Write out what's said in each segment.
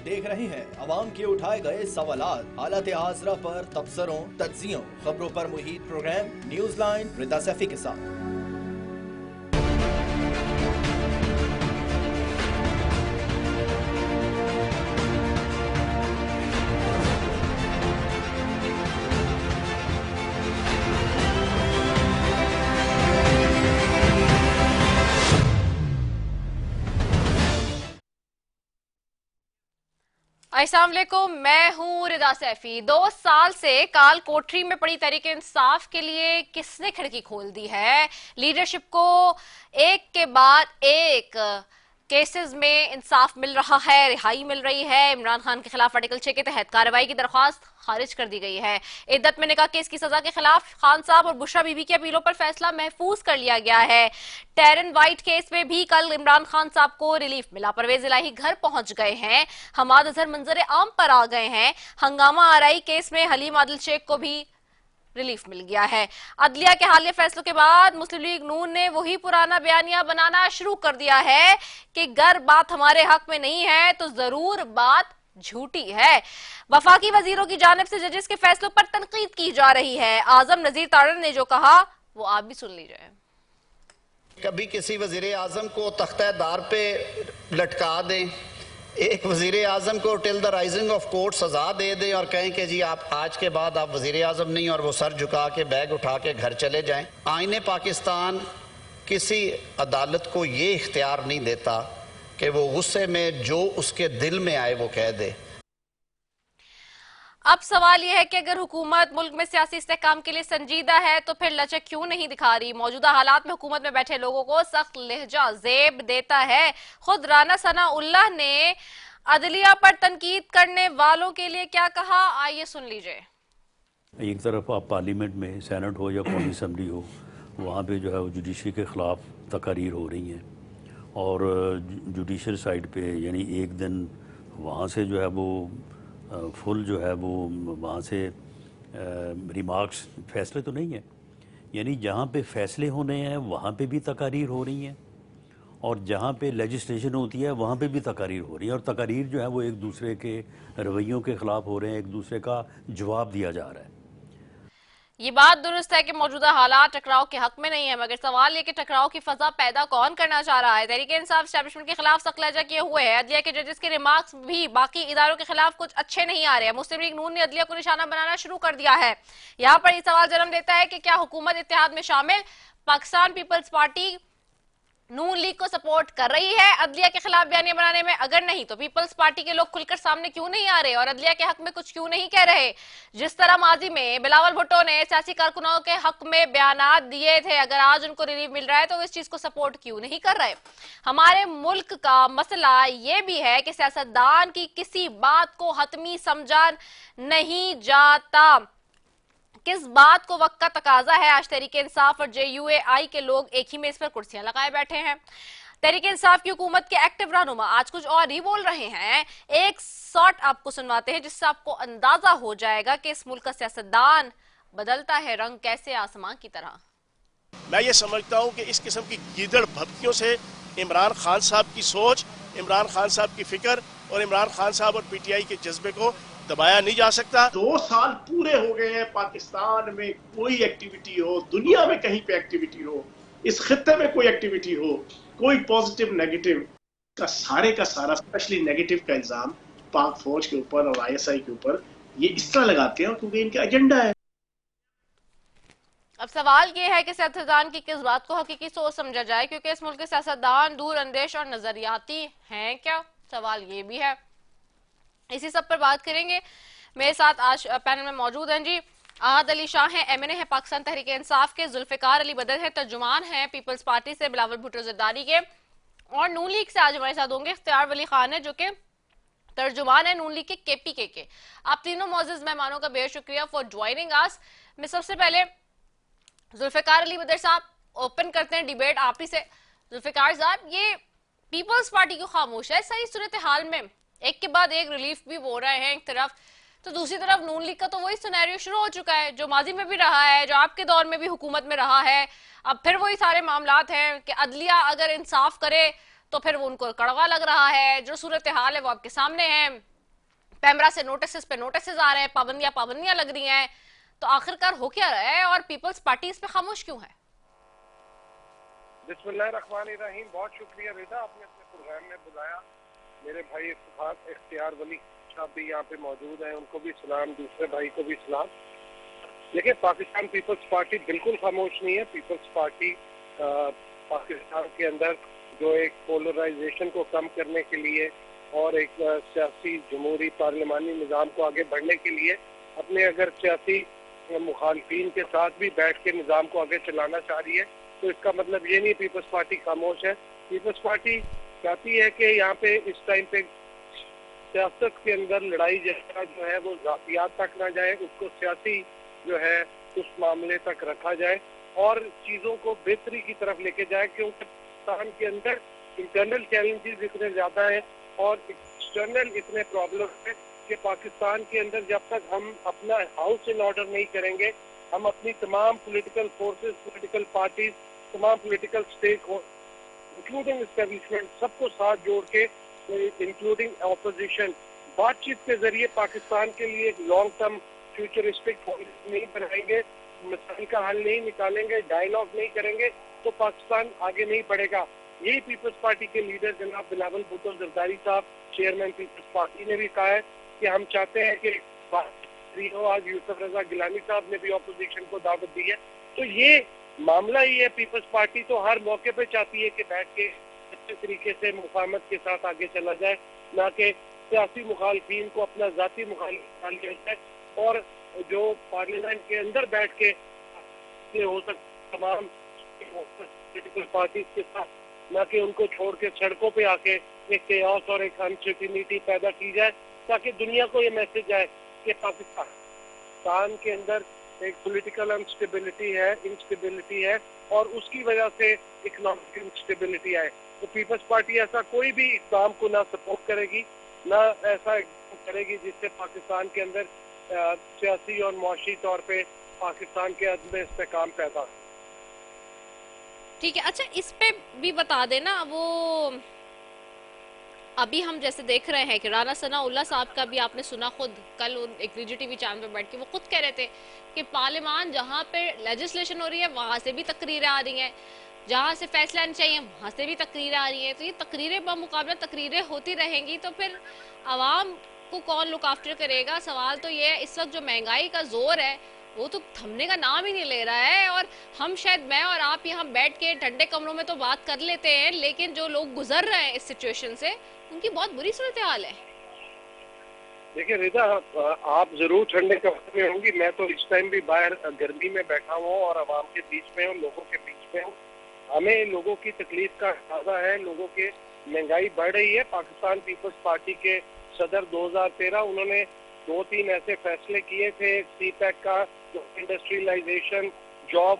देख रहे हैं अवाम के उठाए गए सवालात, हालत हाजरा पर तबसरों, तज्जियों, खबरों पर मुहित प्रोग्राम न्यूज लाइन रिदा सैफी के साथ। अस्सलाम वालेकुम, मैं हूँ रिदा सैफी। 2 साल से काल कोठरी में पड़ी तहरीक इंसाफ के लिए किसने खिड़की खोल दी है? लीडरशिप को एक के बाद एक केसेस में इंसाफ मिल रहा है, रिहाई मिल रही है। इमरान खान के खिलाफ आर्टिकल 6 के तहत कार्रवाई की दरख्वास्त खारिज कर दी गई है। इद्दत में निकाह केस की सजा के खिलाफ खान साहब और बुशरा बीबी की अपीलों पर फैसला महफूज कर लिया गया है। टेरन वाइट केस में भी कल इमरान खान साहब को रिलीफ मिला। परवेज इलाही घर पहुंच गए हैं। हमाद अजहर मंजर आम पर आ गए हैं। हंगामा आरआई केस में हलीम आदिल शेख को भी रिलीफ मिल गया है। अदलिया के हालिया फैसलों के बाद मुस्लिम लीग नून ने वही पुराना बयानिया बनाना शुरू कर दिया है कि अगर बात हमारे हक में नहीं है तो जरूर बात झूठी है। वफाकी वजीरों की जानिब से जजेस के फैसलों पर तनकीद की जा रही है। आजम नजीर तारड़ ने जो कहा वो आप भी सुन लीजिए। कभी किसी वजीर आजम को तख्ता दार पे लटका दें, एक वजीर आजम को till the rising of court सजा दे दें और कहें कि जी आप आज के बाद आप वजीर आजम नहीं, और वो सर झुका के बैग उठा के घर चले जाएं। आईने पाकिस्तान किसी अदालत को ये इख्तियार नहीं देता कि वो गुस्से में जो उसके दिल में आए वो कह दे। अब सवाल यह है कि अगर हुकूमत मुल्क में सियासी इस्तेहकाम के लिए संजीदा है तो फिर लचक क्यों नहीं दिखा रही? मौजूदा हालात में हुकूमत में बैठे लोगों को सख्त लहजा जेब देता है। खुद राना सनाउल्लाह ने अदलिया पर तनकीद करने वालों के लिए क्या कहा, आइए सुन लीजिए। एक तरफ आप पार्लियामेंट में सेनेट हो या कौमी असम्बली हो, वहाँ पे जो है वो जुडिशरी के ख़िलाफ़ तकारीर हो रही हैं, और जुडिशल साइड पे यानी एक दिन वहाँ से जो है वो फुल जो है वो वहाँ से रिमार्क्स, फैसले तो नहीं है, यानी जहाँ पे फैसले होने हैं वहाँ पे भी तकारीर हो रही हैं, और जहाँ पे लेजिस्लेशन होती है वहाँ पे भी तकारीर हो रही है, और तकारीर जो है वो एक दूसरे के रवैयों के ख़िलाफ़ हो रहे हैं, एक दूसरे का जवाब दिया जा रहा है। ये बात दुरुस्त है कि मौजूदा हालात टकराव के हक में नहीं है, मगर सवाल ये कि टकराव की फजा पैदा कौन करना चाह रहा है? तहरीक इंसाफ एस्टैब्लिशमेंट के खिलाफ सख्त लहजा किए हुए है। अदलिया के जजेस के रिमार्क्स भी बाकी इदारों के खिलाफ कुछ अच्छे नहीं आ रहे हैं। मुस्लिम लीग नून ने अदलिया को निशाना बनाना शुरू कर दिया है। यहाँ पर यह सवाल जन्म देता है कि क्या हुकूमत इत्तेहाद में शामिल पाकिस्तान पीपल्स पार्टी नून लीग को सपोर्ट कर रही है अदलिया के खिलाफ बयानिया बनाने में? अगर नहीं तो पीपल्स पार्टी के लोग खुलकर सामने क्यों नहीं आ रहे और अदलिया के हक में कुछ क्यों नहीं कह रहे? जिस तरह माजी में बिलावल भुट्टो ने सियासी कारकुनों के हक में बयानात दिए थे, अगर आज उनको रिलीफ मिल रहा है तो इस चीज को सपोर्ट क्यों नहीं कर रहे? हमारे मुल्क का मसला ये भी है कि सियासतदान की किसी बात को हतमी समझा नहीं जाता। किस बात को वक्त का तकाजा है? आज तहरीक इंसाफ और JUAI के लोग एक ही मेज पर कुर्सियां लगाए बैठे हैं। तहरीक इंसाफ की हुकूमत के एक्टिव रहनुमा आज कुछ और ही बोल रहे हैं। एक शॉट आपको सुनवाते हैं जिससे आपको अंदाजा हो जाएगा कि इस मुल्क का सियासतदान बदलता है रंग कैसे आसमान की तरह। मैं ये समझता हूँ कि इस किस्म की गीदड़ भपकियों से इमरान खान साहब की सोच, इमरान खान साहब की फिक्र और इमरान खान साहब और PTI के जज्बे को दबाया नहीं जा सकता। 2 साल पूरे हो गए हैं, पाकिस्तान में कोई एक्टिविटी हो, दुनिया में कहीं पे एक्टिविटी हो, इस खित्ते में कोई एक्टिविटी हो, कोई पॉजिटिव नेगेटिव का सारा स्पेशली नेगेटिव का इल्जाम पाक फौज के ऊपर और ISI के ऊपर ये इस तरह लगाते हैं क्योंकि इनका एजेंडा है। अब सवाल ये है कि सियासतदान की किस बात को हकीकी सोच समझा जाए, क्योंकि इस मुल्क के सियासतदान दूर अंदेश और नजरियाती हैं क्या? सवाल ये भी है। इसी सब पर बात करेंगे। मेरे साथ आज पैनल में मौजूद हैं जी आहद अली शाह हैं, MNA है पाकिस्तान तहरीक इंसाफ के, जुल्फिकार अली बदर है तर्जुमान है पीपल्स पार्टी से बिलावल भुट्टो जरदारी के, और नून लीग से आज हमारे साथ होंगे इख्तियार वली खान है जो कि तर्जुमान है नून लीग के KPK के। आप तीनों मौजूद मेहमानों का बेहद शुक्रिया फॉर ज्वाइनिंग अस। मैं सबसे पहले जुल्फिकार अली बदर साहब ओपन करते हैं डिबेट आप ही से। जुल्फिकार साहब, ये पीपल्स पार्टी क्यों खामोश है सही सूरत हाल में? एक के बाद एक रिलीफ भी हो रहे हैं एक तरफ, तो दूसरी तरफ नून लीग का तो वही सिनेरियो शुरू हो चुका है जो माजी में भी रहा है, जो आपके दौर में भी हुकूमत में रहा है। अब फिर वही सारे मामलात हैं कि अदलिया अगर इंसाफ करे तो फिर वो उनको कड़वा लग रहा है। जो सूरत हाल है वो आपके सामने है। पैमरा से नोटिस पे नोटिस आ रहे हैं, पाबंदियां लग रही हैं, तो आखिरकार हो क्या रहा है और पीपल्स पार्टी इस पे खामोश क्यों है? बिस्मिल्लाहिर्रहमानिर्रहीम। बहुत शुक्रिया रिदा, आपने अपने प्रोग्राम में बुलाया। मेरे भाई इख्तियार वली साहब भी यहाँ पे मौजूद हैं, उनको भी सलाम, दूसरे भाई को भी सलाम। देखिए, पाकिस्तान पीपल्स पार्टी बिल्कुल खामोश नहीं है। पीपल्स पार्टी पाकिस्तान के अंदर जो एक पोलराइजेशन को कम करने के लिए और एक सियासी जमहूरी पार्लिमानी निज़ाम को आगे बढ़ने के लिए अपने अगर सियासी मुखालफिन के साथ भी बैठ के निज़ाम को आगे चलाना चाह रही है, तो इसका मतलब ये नहीं पीपल्स पार्टी खामोश है। पीपल्स पार्टी चाहती है कि यहाँ पे इस टाइम पे सियासत के अंदर लड़ाई झगड़ा जो है वो जातियात तक ना जाए, उसको सियासी जो है उस मामले तक रखा जाए और चीज़ों को बेहतरी की तरफ लेके जाए, क्योंकि पाकिस्तान के अंदर इंटरनल चैलेंजेस इतने ज़्यादा हैं और एक्सटर्नल इतने प्रॉब्लम है कि पाकिस्तान के अंदर जब तक हम अपना हाउस इन ऑर्डर नहीं करेंगे, हम अपनी तमाम पॉलिटिकल फोर्सेस, पॉलिटिकल पार्टीज, तमाम political stakeholder including establishment सबको साथ जोड़ के, इंक्लूडिंग ऑपोजिशन, बातचीत के जरिए पाकिस्तान के लिए एक लॉन्ग टर्म फ्यूचरिस्टिक पॉलिसी नहीं बनाएंगे, मसाइल का हल नहीं निकालेंगे, डायलॉग नहीं करेंगे, तो पाकिस्तान आगे नहीं बढ़ेगा। यही पीपल्स पार्टी के लीडर जनाब बिलावल भुट्टो जरदारी साहब, चेयरमैन पीपल्स पार्टी, ने भी कहा है कि हम चाहते हैं कि आज यूसुफ रजा गिलानी साहब ने भी ऑपोजिशन को दावत दी है। तो ये मामला ही है, पीपल्स पार्टी तो हर मौके पे चाहती है कि बैठ के अच्छे तरीके से मुफाहमत के साथ आगे चला जाए, ना कि सियासी मुखालफिन को अपना जाती मुखालिफ लिया जाए और जो पार्लियामेंट के अंदर बैठ के हो सकता तमाम पॉलिटिकल पार्टीज के साथ, ना कि उनको छोड़ के सड़कों पे आके एक केओस और एक अनसर्टेनिटी पैदा की जाए, ताकि दुनिया को ये मैसेज आए कि पाकिस्तान के अंदर एक पॉलिटिकल अनस्टेबिलिटी है, इंस्टेबिलिटी है और उसकी वजह से इकोनॉमिक इंस्टेबिलिटी आए। तो पीपल्स पार्टी ऐसा कोई भी इक़दाम को ना सपोर्ट करेगी, ना ऐसा करेगी जिससे पाकिस्तान के अंदर सियासी और मुआशी तौर पे पाकिस्तान के अदम इस्तेकाम पैदा। ठीक है, अच्छा इस पे भी बता देना, वो अभी हम जैसे देख रहे हैं कि राना सनाउल्लाह साहब का भी आपने सुना, खुद कल एक निजी टीवी चैनल पे बैठ के वो खुद कह रहे थे कि पार्लियामान जहाँ पे लेजिस्लेशन हो रही है वहाँ से भी तकरीरें आ रही हैं, जहाँ से फैसला आने चाहिए वहाँ से भी तकरीरें आ रही हैं। तो ये तकरीरें बमुकाबला तकरीरें होती रहेंगी तो फिर आवाम को कौन लुक आफ्टर करेगा? सवाल तो ये है, इस वक्त जो महंगाई का जोर है वो तो थमने का नाम ही नहीं ले रहा है और हम शायद मैं और आप यहाँ बैठ के ठंडे कमरों में तो बात कर लेते हैं, लेकिन जो लोग गुजर रहे हैं इस सिचुएशन से उनकी बहुत बुरी सूरत हाल है। देखिए रिदा, आप जरूर ठंडे कमरे में होंगी, मैं तो इस टाइम भी बाहर गर्मी में बैठा हुआ हूँ और आवाम के बीच में हूँ, लोगों के बीच में हूँ। हमें लोगों की तकलीफ का अंदाजा है, लोगों के महंगाई बढ़ रही है। पाकिस्तान पीपल्स पार्टी के सदर 2013 उन्होंने 2-3 ऐसे फैसले किए थे, सीपैक का, इंडस्ट्रियलाइजेशन, जॉब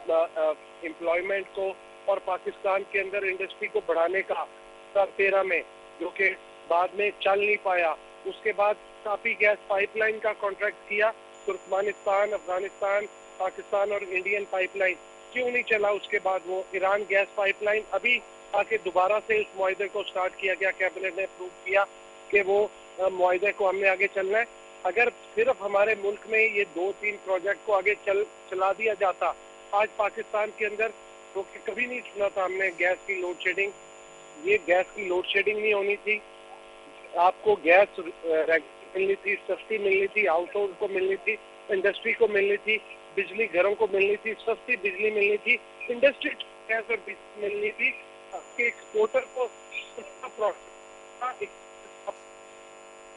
एम्प्लॉयमेंट को और पाकिस्तान के अंदर इंडस्ट्री को बढ़ाने का 2013 में, जो कि बाद में चल नहीं पाया। उसके बाद तापी गैस पाइपलाइन का कॉन्ट्रैक्ट किया, तुर्कमेनिस्तान, अफगानिस्तान, पाकिस्तान और इंडियन पाइपलाइन क्यों नहीं चला? उसके बाद वो ईरान गैस पाइपलाइन अभी आके दोबारा से उस मुआहदे को स्टार्ट किया गया, कैबिनेट ने अप्रूव किया कि वो मुआहदे को हमने आगे चलना है। अगर सिर्फ हमारे मुल्क में ये 2-3 प्रोजेक्ट को आगे चला दिया जाता, आज पाकिस्तान के अंदर तो कभी नहीं सुना था हमने गैस की लोड शेडिंग। ये गैस की लोड शेडिंग नहीं होनी थी, आपको गैस मिलनी थी, सस्ती मिलनी थी, हाउस होल्ड को मिलनी थी, इंडस्ट्री को मिलनी थी, बिजली घरों को मिलनी थी, सस्ती बिजली मिलनी थी, इंडस्ट्री गैस और बिजली मिलनी थी, आपके एक्सपोर्टर को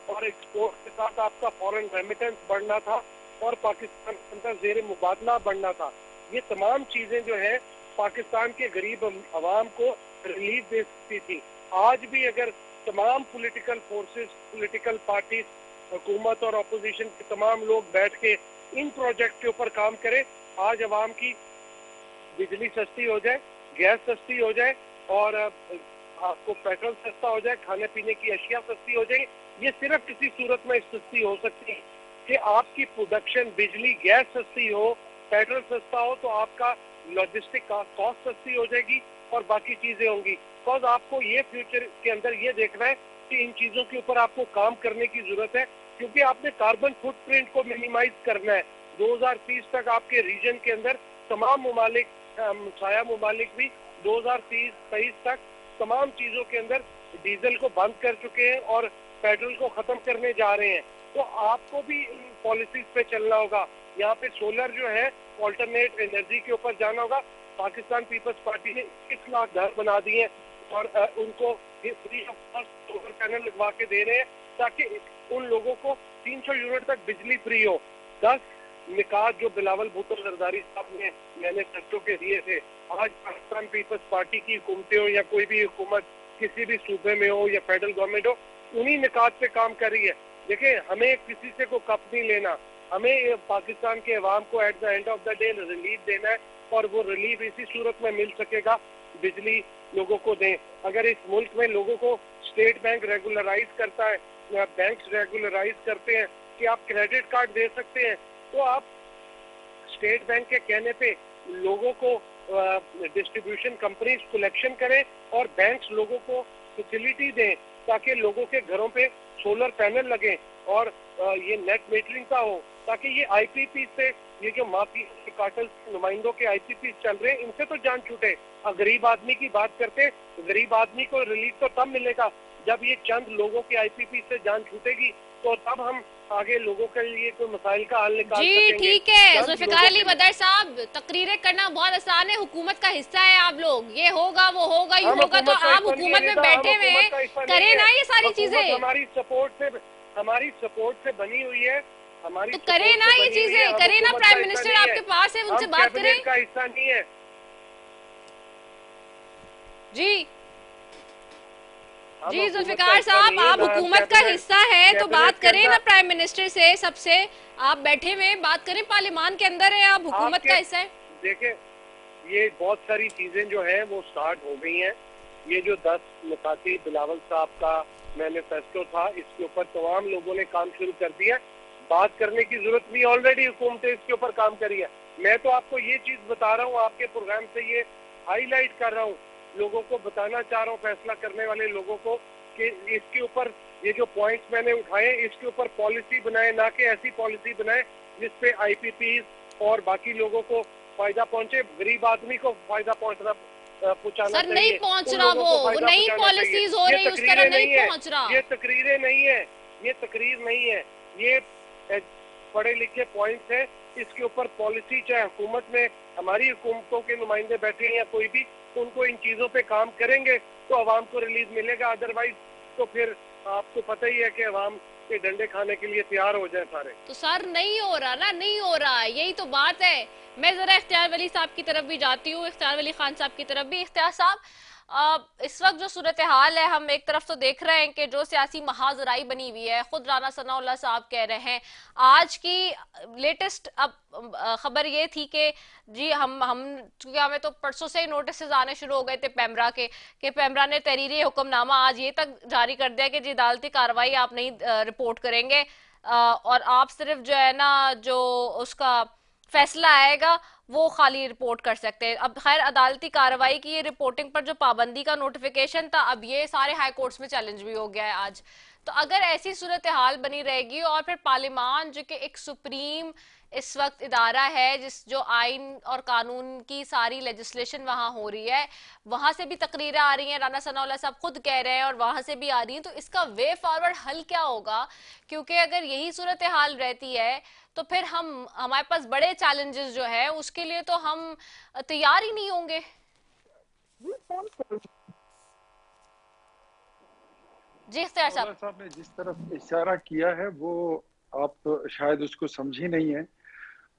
और एक्सपोर्ट के साथ आपका फॉरेन रेमिटेंस बढ़ना था और पाकिस्तान के अंदर जेर मुबादला बढ़ना था। ये तमाम चीजें जो है पाकिस्तान के गरीब अवाम को रिलीफ दे सकती थी। आज भी अगर तमाम पॉलिटिकल फोर्सेस, पॉलिटिकल पार्टीज, हुकूमत और अपोजिशन के तमाम लोग बैठ के इन प्रोजेक्ट के ऊपर काम करें, आज अवाम की बिजली सस्ती हो जाए, गैस सस्ती हो जाए और आपको पेट्रोल सस्ता हो जाए, खाने पीने की अशिया सस्ती हो जाए। ये सिर्फ इसी सूरत में सस्ती हो सकती है कि आपकी प्रोडक्शन, बिजली, गैस सस्ती हो, पेट्रोल सस्ता हो, तो आपका लॉजिस्टिक कॉस्ट सस्ती हो जाएगी और बाकी चीजें होंगी। तो आपको ये फ्यूचर के अंदर ये देखना है कि इन चीजों के ऊपर आपको काम करने की जरूरत है क्योंकि आपने कार्बन फुटप्रिंट को मिनिमाइज करना है। 2030 तक आपके रीजन के अंदर तमाम ममालिक, साया ममालिक भी 2023 तक तमाम चीजों के अंदर डीजल को बंद कर चुके हैं और पेट्रोल को खत्म करने जा रहे हैं। तो आपको भी इन पॉलिसीज पे चलना होगा। यहाँ पे सोलर जो है ऑल्टरनेट एनर्जी के ऊपर जाना होगा। पाकिस्तान पीपल्स पार्टी ने 21 लाख घर बना दिए हैं और उनको free of cost solar panel लगवा के दे रहे हैं ताकि उन लोगों को 300 यूनिट तक बिजली फ्री हो। 10 निकात जो बिलावल भुट्टो जरदारी साहब ने मैनिफेस्टो के दिए थे, आज पाकिस्तान पीपल्स पार्टी की हुकूमतें हो या कोई भी हुकूमत किसी भी सूबे में हो या फेडरल गवर्नमेंट हो, उन्हीं निकात पे काम कर रही है। देखिए, हमें किसी से को कप नहीं लेना, हमें पाकिस्तान के अवाम को at the end of the day relief देना है और वो रिलीफ इसी सूरत में मिल सकेगा, बिजली लोगों को दें। अगर इस मुल्क में लोगों को स्टेट बैंक रेगुलराइज करता है, बैंक रेगुलराइज करते हैं कि आप क्रेडिट कार्ड दे सकते हैं, तो आप स्टेट बैंक के कहने पे लोगों को डिस्ट्रीब्यूशन कंपनीज कलेक्शन करें और बैंक्स लोगों को फैसिलिटी दें ताकि लोगों के घरों पे सोलर पैनल लगे और ये नेट मीटरिंग का हो, ताकि ये आईपीपी से, ये जो माफिया कार्टल नुमाइंदों के आईपीपी चल रहे हैं, इनसे तो जान छूटे। गरीब आदमी की बात करते, गरीब आदमी को रिलीफ तो तब मिलेगा जब ये चंद लोगों के आईपीपी से जान छूटेगी, तो तब हम आगे लोगों के लिए कोई मसाइल का हल निकाल सकेंगे। जी ठीक है जुल्फिकार अली बदर साहब, तकरीरें करना बहुत आसान है, हुकूमत का हिस्सा है आप लोग, ये होगा वो होगा यूं होगा, तो आप हुकूमत में बैठे हुए हैं, करें ना ये सारी चीजें। हमारी सपोर्ट से बनी हुई है, हमारी तो करें ना ये चीजें, करें ना, प्राइम मिनिस्टर आपके पास है, उनसे बात करें। का हिस्सा नहीं है जी जी जुल्फिकार साहब, आप हुकूमत का हिस्सा है तो बात करें ना प्राइम मिनिस्टर से, सबसे आप बैठे हुए बात करें, पार्लियामान के अंदर है, आप हुकूमत का हिस्सा है। देखिए, ये बहुत सारी चीजें जो हैं वो स्टार्ट हो गई हैं। ये जो 10 निकाती बिलावल साहब का मैनिफेस्टो था, इसके ऊपर तमाम लोगों ने काम शुरू कर दिया। बात करने की जरूरत नहीं, ऑलरेडी हुकूमतें इसके ऊपर काम करी है। मैं तो आपको ये चीज बता रहा हूँ, आपके प्रोग्राम से ये हाईलाइट कर रहा हूँ, लोगों को बताना चाह रहा हूँ, फैसला करने वाले लोगों को, कि इसके ऊपर ये जो पॉइंट्स मैंने उठाए, इसके ऊपर पॉलिसी बनाए, ना कि ऐसी पॉलिसी बनाए जिसपे आईपीपी और बाकी लोगों को फायदा पहुंचे, गरीब आदमी को फायदा पहुंचाना सर नहीं पहुंच रहा, वो नई पॉलिसीज हो रही, उस तरह नहीं पहुंच रहा। ये तकरीरें नहीं है, ये तकरीर नहीं है, ये पढ़े लिखे पॉइंट्स है। इसके ऊपर पॉलिसी, चाहे हुकूमत में हमारी हुकूमतों के नुमाइंदे बैठे हैं या कोई भी, उनको इन चीजों पे काम करेंगे तो अवाम को रिलीफ मिलेगा। अदरवाइज तो फिर आपको पता ही है कि अवाम के डंडे खाने के लिए तैयार हो जाए सारे। तो सर नहीं हो रहा ना, नहीं हो रहा, यही तो बात है। मैं जरा इख्तियार वली साहब की तरफ भी जाती हूँ, इख्तियार वली खान साहब की तरफ भी। इख्तियार साहब, इस वक्त जो सूरत हाल है, हम एक तरफ तो देख रहे हैं कि जो सियासी महाजराई बनी हुई है, खुद राना सनाउल्लाह साहब कह रहे हैं, आज की लेटेस्ट अब खबर ये थी कि जी हम चूंकि हमें तो परसों से ही नोटिस आने शुरू हो गए थे पेमरा के, कि पेमरा ने तहरीरी हुक्मनामा आज ये तक जारी कर दिया कि जी अदालती कार्रवाई आप नहीं रिपोर्ट करेंगे और आप सिर्फ जो है ना, जो उसका फैसला आएगा वो खाली रिपोर्ट कर सकते हैं। अब खैर अदालती कार्रवाई की ये रिपोर्टिंग पर जो पाबंदी का नोटिफिकेशन था, अब ये सारे हाई कोर्ट्स में चैलेंज भी हो गया है आज। तो अगर ऐसी सूरत हाल बनी रहेगी और फिर पार्लियामान जो कि एक सुप्रीम इस वक्त इदारा है, जिस जो आइन और कानून की सारी लेजिस्लेशन वहां हो रही है, वहां से भी तकरीरें आ रही हैं, राना सनाउल्लाह साहब खुद कह रहे हैं और वहां से भी आ रही हैं, तो इसका वे फॉरवर्ड हल क्या होगा? क्योंकि अगर यही सूरत हाल रहती है तो फिर हमारे पास बड़े चैलेंजेस जो है उसके लिए तो हम तैयार ही नहीं होंगे। जी इख्तियार साहब ने जिस तरफ इशारा किया है वो आप शायद उसको समझी नहीं है,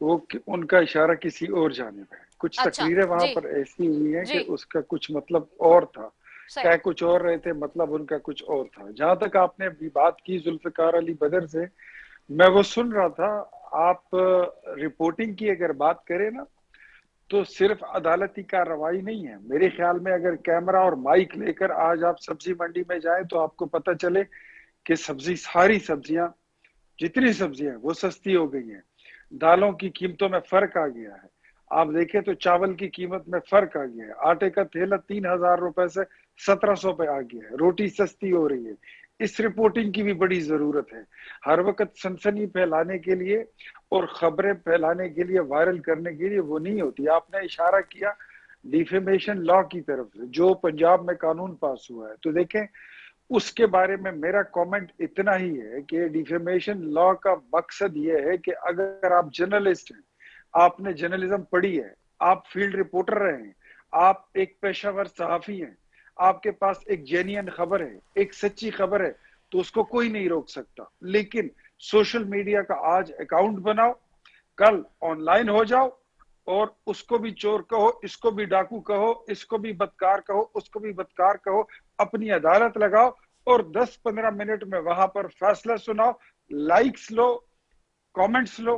वो उनका इशारा किसी और जानिब है। कुछ तकरीरें वहां पर ऐसी हुई हैं कि उसका कुछ मतलब और था, कह कुछ और रहे थे, मतलब उनका कुछ और था। जहां तक आपने अभी बात की जुल्फिकार अली बदर से, मैं वो सुन रहा था। आप रिपोर्टिंग की अगर बात करें ना, तो सिर्फ अदालती कार्रवाई नहीं है मेरे ख्याल में। अगर कैमरा और माइक लेकर आज आप सब्जी मंडी में जाएं तो आपको पता चले कि सारी सब्जियां, जितनी सब्जियां वो सस्ती हो गई हैं। दालों की कीमतों में फर्क आ गया है। आप देखें तो चावल की कीमत में फर्क आ गया है। आटे का थैला 3000 रुपए से 1700 पे आ गया है। रोटी सस्ती हो रही है। इस रिपोर्टिंग की भी बड़ी जरूरत है। हर वक्त सनसनी फैलाने के लिए और खबरें फैलाने के लिए, वायरल करने के लिए वो नहीं होती। आपने इशारा किया डिफेमेशन लॉ की तरफ से, जो पंजाब में कानून पास हुआ है, तो देखें उसके बारे में मेरा कमेंट इतना ही है कि डिफेमेशन लॉ का मकसद ये है कि अगर आप जर्नलिस्ट हैं, आपने जर्नलिज्म पढ़ी है, आप फील्ड रिपोर्टर रहे हैं, आप एक पेशावर सहाफी हैं, आपके पास एक जेन्युइन खबर है, एक सच्ची खबर है, तो उसको कोई नहीं रोक सकता। लेकिन सोशल मीडिया का आज अकाउंट बनाओ, कल ऑनलाइन हो जाओ और उसको भी चोर कहो, इसको भी डाकू कहो, इसको भी बदकार कहो, उसको भी बदकार कहो, अपनी अदालत लगाओ और 10-15 मिनट में वहां पर फैसला सुनाओ, लाइक्स लो, कमेंट्स लो,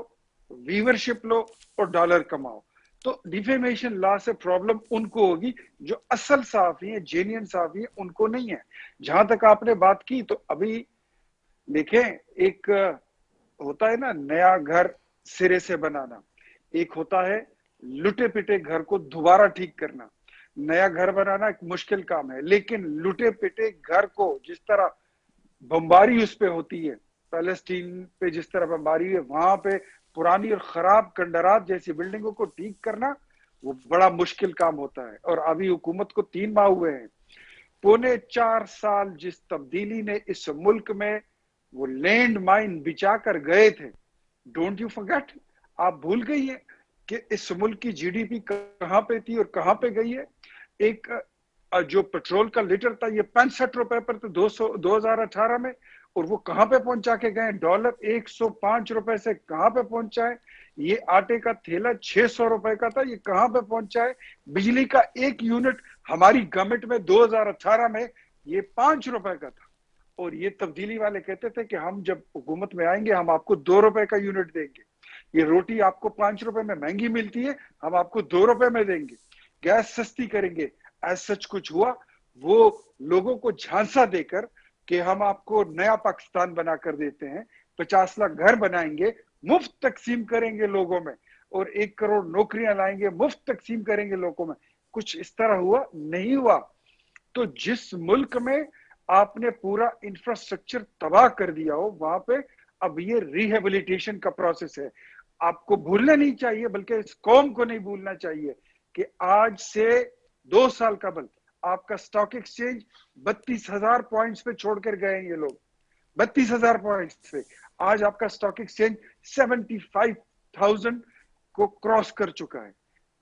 व्यूवरशिप लो और डॉलर कमाओ। तो डिफेमेशन लॉ से प्रॉब्लम उनको होगी जो असल साफी है, जेन्युइन साफी है, उनको नहीं है। जहां तक आपने बात की, तो अभी देखें, एक होता है ना नया घर सिरे से बनाना, एक होता है लुटे पिटे घर को दोबारा ठीक करना। नया घर बनाना एक मुश्किल काम है, लेकिन लुटे पिटे घर को जिस तरह बमबारी उस पे होती है, पैलेस्टीन पे जिस तरह बमबारी है, वहां पे पुरानी और खराब खंडरात जैसी बिल्डिंगों को ठीक करना वो बड़ा मुश्किल काम होता है। और अभी हुकूमत को 3 माह हुए हैं, 4.25 साल जिस तब्दीली ने इस मुल्क में वो लैंड माइन बिछा कर गए थे, डोंट यू फॉरगेट, आप भूल गई है कि इस मुल्क की जीडीपी कहां पे थी और कहां पे गई है। एक जो पेट्रोल का लीटर था ये 65 रुपए पर तो 2018 में, और वो कहां पे पहुंचा के गए, डॉलर 105 रुपए से कहां पे पहुंचा है। ये आटे का थैला 600 रुपए का था, ये कहां पे पहुंचा है। बिजली का 1 यूनिट हमारी गवर्नमेंट में 2018 में ये 5 रुपए का था, और ये तब्दीली वाले कहते थे कि हम जब हुकूमत में आएंगे हम आपको 2 रुपए का यूनिट देंगे। ये रोटी आपको 5 रुपए में महंगी मिलती है, हम आपको 2 रुपए में देंगे, गैस सस्ती करेंगे। ऐसा सच कुछ हुआ? वो लोगों को झांसा देकर कि हम आपको नया पाकिस्तान बना कर देते हैं, 50 लाख घर बनाएंगे, मुफ्त तकसीम करेंगे लोगों में, और 1 करोड़ नौकरियां लाएंगे, मुफ्त तकसीम करेंगे लोगों में। कुछ इस तरह हुआ? नहीं हुआ। तो जिस मुल्क में आपने पूरा इंफ्रास्ट्रक्चर तबाह कर दिया हो, वहां पे अब ये रिहेबिलिटेशन का प्रोसेस है। आपको भूलना नहीं चाहिए, बल्कि इस कौम को नहीं भूलना चाहिए कि आज से 2 साल कबल आपका स्टॉक एक्सचेंज 32,000 पॉइंट्स पे छोड़कर गए ये लोग, 32,000 पॉइंट्स पे। आज आपका स्टॉक एक्सचेंज 75,000 को क्रॉस कर चुका है।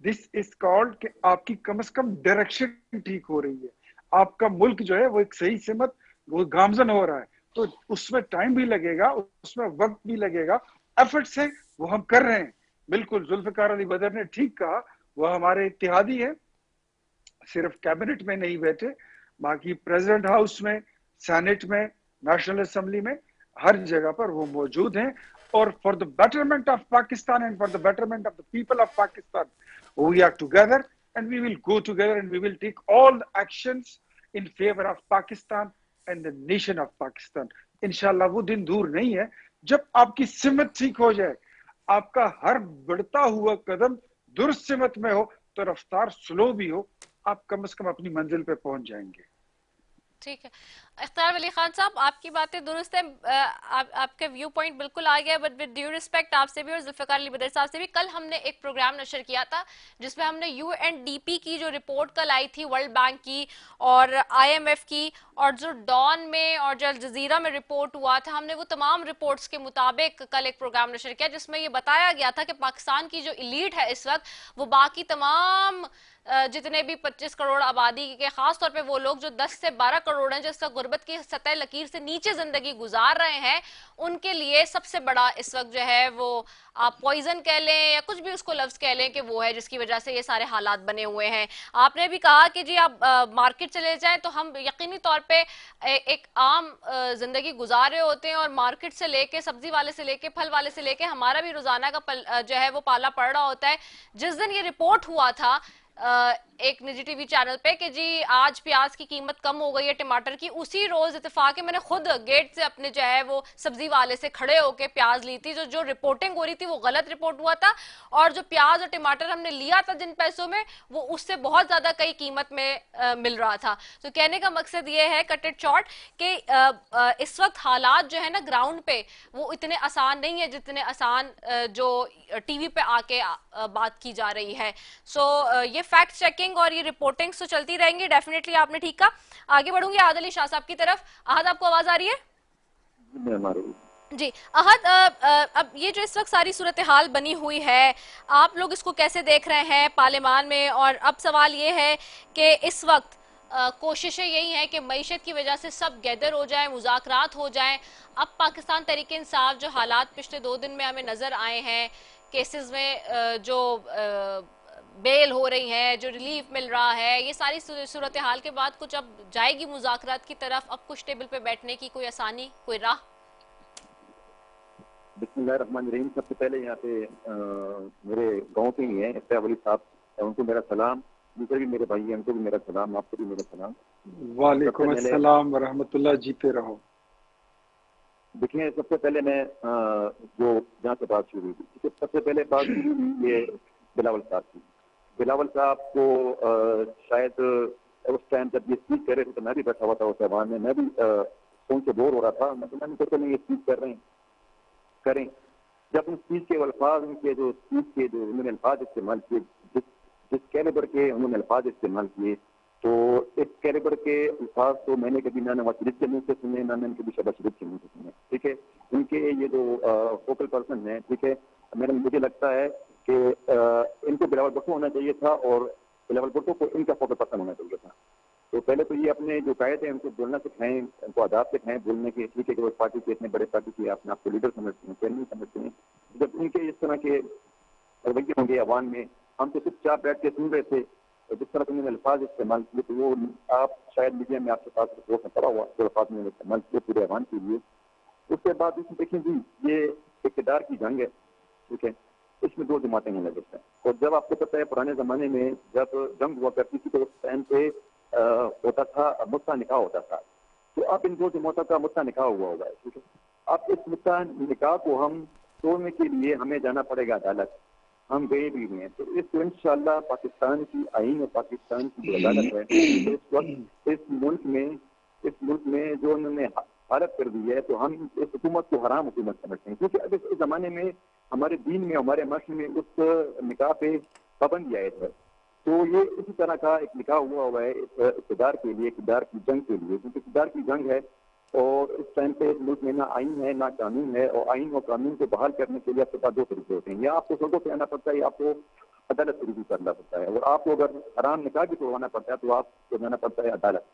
दिस इज कॉल्ड कि आपकी कम से कम डायरेक्शन ठीक हो रही है, आपका मुल्क जो है वो एक सही सिमत वो गामजन हो रहा है। तो उसमें टाइम भी लगेगा, उसमें वक्त भी लगेगा, एफर्ट्स हैं वो हम कर रहे हैं। बिल्कुल जुल्फिकार अली बदर ने ठीक कहा, वो हमारे इत्तेहादी है, सिर्फ कैबिनेट में नहीं बैठे, बाकी प्रेसिडेंट हाउस में, सेनेट में, नेशनल असेंबली में, हर जगह पर वो मौजूद हैं। और for the betterment of Pakistan and for the betterment of the people of Pakistan we are together and we will go together and we will take all the actions in favour of Pakistan and the nation of Pakistan. इंशाल्लाह वो दिन दूर नहीं है जब आपकी सिमत ठीक हो जाए, आपका हर बढ़ता हुआ कदम दुरुस्त सिमत में हो, तो रफ्तार स्लो भी हो, आप कम से कम अपनी मंजिल पे पहुंच जाएंगे। ठीक है, इख्तियार वली खान साहब, आपकी बातें दुरुस्त है, आपके व्यू पॉइंट बिल्कुल आ गया, बट विद ड्यू रिस्पेक्ट आपसे भी और जुल्फिकार अली बदर साहब से भी, कल हमने एक प्रोग्राम नशर किया था जिसमें हमने यूएनडीपी की जो रिपोर्ट कल आई थी, वर्ल्ड बैंक की और आईएमएफ की, और जो डॉन में और जो अल जजीरा में रिपोर्ट हुआ था, हमने वो तमाम रिपोर्ट्स के मुताबिक कल एक प्रोग्राम नशर किया जिसमें ये बताया गया था कि पाकिस्तान की जो इलीट है इस वक्त, वो बाकी तमाम जितने भी 25 करोड़ आबादी के, खास तौर पे वो लोग जो 10 से 12 करोड़ हैं, जो इस वक्त गुर्बत की सतह लकीर से नीचे जिंदगी गुजार रहे हैं, उनके लिए सबसे बड़ा इस वक्त जो है वो आप पॉइजन कह लें या कुछ भी उसको लफ्ज कह लें कि वो है जिसकी वजह से ये सारे हालात बने हुए हैं। आपने भी कहा कि जी आप मार्केट चले जाएं तो हम यकीनी तौर पे एक आम जिंदगी गुजार रहे होते हैं, और मार्केट से लेके, सब्जी वाले से लेके, फल वाले से लेके हमारा भी रोजाना का जो है वो पाला पड़ रहा होता है। जिस दिन ये रिपोर्ट हुआ था एक निजी टीवी चैनल पे कि जी आज प्याज की कीमत कम हो गई है टमाटर की, उसी रोज इत्तेफाक मैंने खुद गेट से अपने जो है वो सब्जी वाले से खड़े होके प्याज ली थी। जो रिपोर्टिंग हो रही थी वो गलत रिपोर्ट हुआ था, और जो प्याज और टमाटर हमने लिया था जिन पैसों में, वो उससे बहुत ज्यादा कई कीमत में मिल रहा था। तो कहने का मकसद ये है कट इट शॉर्ट कि इस वक्त हालात जो है ना ग्राउंड पे वो इतने आसान नहीं है जितने आसान जो टीवी पे आके बात की जा रही है। सो ये फैक्ट चेकिंग और ये रिपोर्टिंग तो चलती रहेंगी डेफिनेटली। आपने ठीक कहा। आगे बढ़ूंगी आहद अली शाह साहब की तरफ। आहद, आपको आवाज आ रही है? जी आहद, अब ये जो इस वक्त सारी सूरत हाल बनी हुई है, आप लोग इसको कैसे देख रहे हैं पार्लियामान में? और अब सवाल ये है कि इस वक्त कोशिशें यही हैं कि मईशत की वजह से सब गैदर हो जाए, मुज़ाकरात हो जाएं। अब पाकिस्तान तहरीक इंसाफ जो हालात पिछले 2 दिन में हमें नजर आए हैं, केसेस में जो बेल हो रही है, जो रिलीफ मिल रहा है, ये सारी सूरत हाल के बाद कुछ अब जाएगी मुज़ाकरात की तरफ? अब कुछ टेबल पे बैठने की कोई आसानी, कोई राह? बिस्मिल्लाहिर्रहमानिर्रहीम। सबसे पहले यहाँ पे मेरे गांव के ही हैं इफ्तियार वली साहब, उनको मेरा सलाम। दूसरे भी मेरे भाई हैं, उनको भी मेरा सलाम, आपको भी मेरा सलाम। वालेकुम अस्सलाम व रहमतुल्लाह। जीते रहो। देखिए, सबसे पहले मैं जो जहाँ से बात शुरू हुई, सबसे पहले बात ये बिलावल साहब की। बिलावल साहब को शायद उस टाइम जब ये स्पीच कर रहे थे तो मैं भी बैठा हुआ था उस ऐवान में, मैं भी फोन से बोर हो रहा था। मैंने सोचा नहीं, ये स्पीच कर रहे हैं करें। जब उन स्पीच के अल्फाज, उनके जो स्पीच के जो उन्होंने अल्फाज इस्तेमाल किए, जिस कैलिबर के उन्होंने अल्फाज इस्तेमाल किए, तो इस कैलिबर के अल्फाज तो मैंने कभी ना नवाज शरीफ के मुंह से सुने, ना मैंने कभी शहबाज शरीफ के मुंह से सुने। ठीक है, उनके ये जो फोकल पर्सन है, ठीक है, मुझे लगता है कि इनको बिलावल भुट्टो होना चाहिए था और बिलावल भुट्टो को इनका फोकल पर्सन होना चाहिए था। तो पहले तो ये अपने जो कायदे हैं उनको बोलना सिखाएं, उनको आदाब सिखाएं बोलने के। ठीक है कि वो पार्टी के इतने बड़े पार्टी के अपने आपको लीडर समझते हैं, चेयरमैन समझते हैं। जब उनके इस तरह के रवैये होंगे अवाम में, हम तो चुपचाप बैठ के सुन रहे थे, जिस तरह उन्होंने अल्फाज इस्तेमाल किए, तो वो आप शायद मीडिया में आपके पास रिपोर्ट में पड़ा हुआ जो अल्फाज उन्होंने इस्तेमाल किए पूरे अवाम के लिए। उसके बाद देखें जी, ये इक़्तिदार की जंग है। ठीक है, इसमें 2 जमातें होने लगते हैं। और जब आपको पता है पुराने जमाने में जब जंग हुआ करती थी तो उस टाइम पे होता था मुद्दा निकाह होता था। तो अब इन 2 जमातों का मुद्दा निकाह हुआ है। ठीक है, अब इस मुद्दा निकाह को हम तोड़ने के लिए हमें जाना पड़ेगा अदालत। हम गए भी हुए हैं, तो इसको इंशाअल्लाह पाकिस्तान की आईन और पाकिस्तान की जो अदालत है इस वक्त इस मुल्क में जो उन्होंने हालत कर दी है, तो हम इस हुकूमत को हराम हुकूमत समझते हैं। क्योंकि अब इस जमाने में हमारे दीन में, हमारे माशरे में उस निकाह पे पाबंदी आयत है। तो ये इसी तरह का एक निकाह हुआ है इक़्तिदार के लिए, इक़्तिदार की जंग के लिए। क्योंकि इक़्तिदार की जंग है और इस टाइम पे मुल्क में ना आइन है ना कानून है, और आइन और कानून को बहाल करने के लिए आपके पास 2 तरीके होते हैं। या आपको सड़कों पे आना पड़ता है या आपको अदालत से रुजू करना पड़ता है। और आपको अगर हराम निकाह भी तोड़वाना पड़ता है तो आपको जाना पड़ता है अदालत।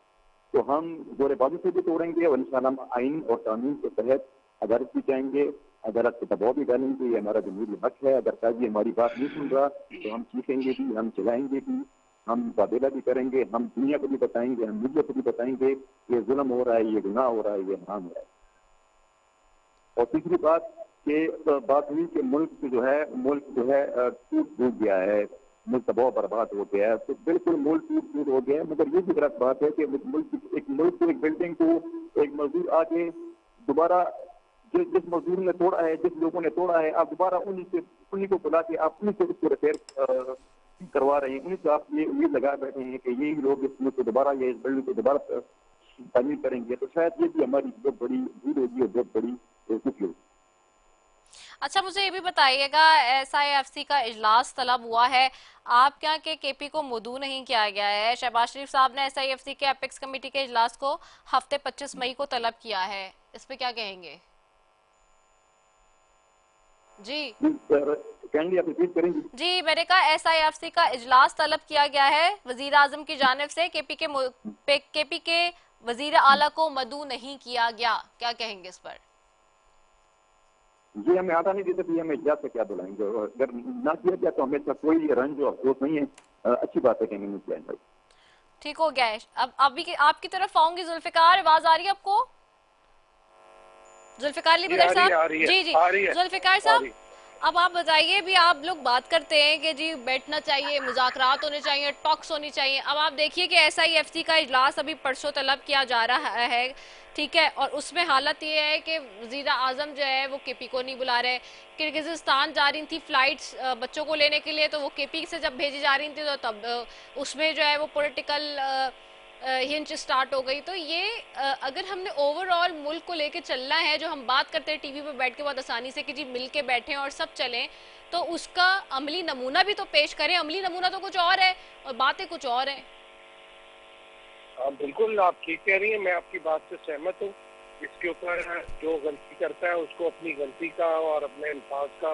तो हम जोरे बाजू से भी तोड़ेंगे और इंशाअल्लाह आइन और कानून के तहत अदालत भी जाएंगे, अदालत से दबाव भी डालेंगे। ये हमारा जमहूरी हक है। अगर काजी हमारी बात नहीं सुन रहा तो हम चीखेंगे भी, हम चलाएंगे भी, हम मुकाबला भी करेंगे, हम दुनिया को भी बताएंगे, हम मीडिया को भी बताएंगे ये जुल्म हो रहा है, ये गुनाह हो रहा है, ये हराम हो रहा है। और तीसरी बात हुई कि मुल्क जो है टूट फूट गया है, मुल्क तबाह बर्बाद हो गया है। तो बिल्कुल मुल्क टूट फूट हो गया है, मगर ये भी गलत बात है कि एक बिल्डिंग को एक मजदूर आके दोबारा जिस मजदूर ने तोड़ा है, जिस लोगों ने तोड़ा है, आप दोबारा उन्हीं को बुला के आप उन्हीं से उसको रिपेयर करवा रहे हैं। उन्हीं से आप ये उम्मीद लगा बैठे हैं कि यही लोग इस मुल्क को दोबारा या इस बिल्डिंग को दोबारा तामीर करेंगे। तो शायद ये भी हमारी बहुत बड़ी भूल होगी और बहुत बड़ी बेवकूफी होगी। अच्छा, मुझे ये भी बताइएगा, SIFC का इजलास तलब हुआ है, आप क्या के KP को मदऊ नहीं किया गया है? शहबाज शरीफ साहब ने SIFC के एपेक्स कमेटी के इजलास को हफ्ते 25 मई को तलब किया है, इस पे क्या कहेंगे? जी जी, मैंने कहा SIFC का इजलास तलब किया गया है वजीर आजम की जानिब से, KP के वजीर आला को मदऊ नहीं किया गया, क्या कहेंगे इस पर? जी, हमें आधा नहीं देते तो हमें इजाजत से क्या बुलाएंगे, अगर ना किया गया तो हमें कोई रंज और अफसोस नहीं है। अच्छी बात है कि नहीं किया भाई। ठीक हो गया है। अब अभी आपकी तरफ आऊंगी। जुल्फिकार, आवाज आ रही है आपको? जुल्फिकार अली बदर साहब? जी जी, जुल्फिकार साहब, अब आप बताइए, भी आप लोग बात करते हैं कि जी बैठना चाहिए, मुज़ाकरात होने चाहिए, टॉक्स होनी चाहिए। अब आप देखिए कि SIFC का इजलास अभी परसों तलब किया जा रहा है, ठीक है, और उसमें हालत ये है कि वज़ीर आज़म जो है वो KP को नहीं बुला रहे। किर्गिज़स्तान जा रही थी फ्लाइट्स बच्चों को लेने के लिए, तो वो KP से जब भेजी जा रही थी तो तब उसमें जो है वो पॉलिटिकल हिंच स्टार्ट हो गई। तो ये अगर हमने ओवरऑल मुल्क को लेके चलना है, जो हम बात करते हैं टीवी पे बैठ के बहुत आसानी से कि जी मिल के बैठें और सब चलें, तो उसका अमली नमूना भी तो पेश करें। अमली नमूना तो कुछ और है और बातें कुछ और हैं। बिल्कुल आप ठीक कह रही हैं, मैं आपकी बात से सहमत हूँ। इसके ऊपर जो गलती करता है उसको अपनी गलती का और अपने अल्फाज का